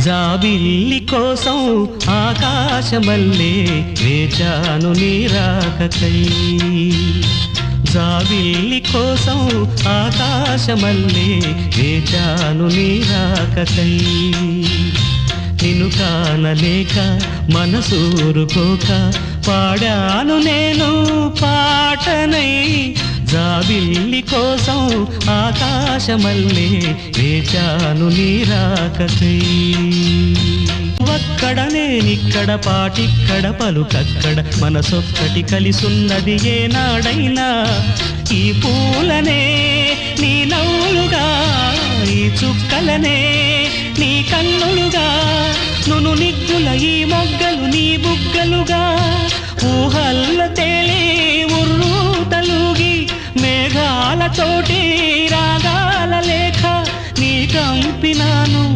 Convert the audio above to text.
జాబిల్లి కోసం ఆకాశమల్లే వేచాను నీ రాకకై. జాబిల్లి కోసం ఆకాశమల్లే వేచాను నీ రాకకై. నిన్ను కానలేక మనసూరుకోక పాడాను నేను పాటనై. జాబిల్లి కోసం ఆకాశమల్లే వేచాను నీ రాకకై. ఒక్కడ నేనిక్కడ పాటిక్కడ పలుకక్కడ మనసొక్కటి కలిసున్నది ఏనాడైనా. ఈ పూలనే నీ నవ్వులుగా, ఈ చుక్కలనే నీ కన్నులుగా, నును నిగ్గుల ఈ మొగ్గలు నీ బుగ్గలుగా, ఊహల్ల తేలే ఉర్రూ తలుగి మేఘాలతోటి రాగాల లేఖ నీ కంపినాను.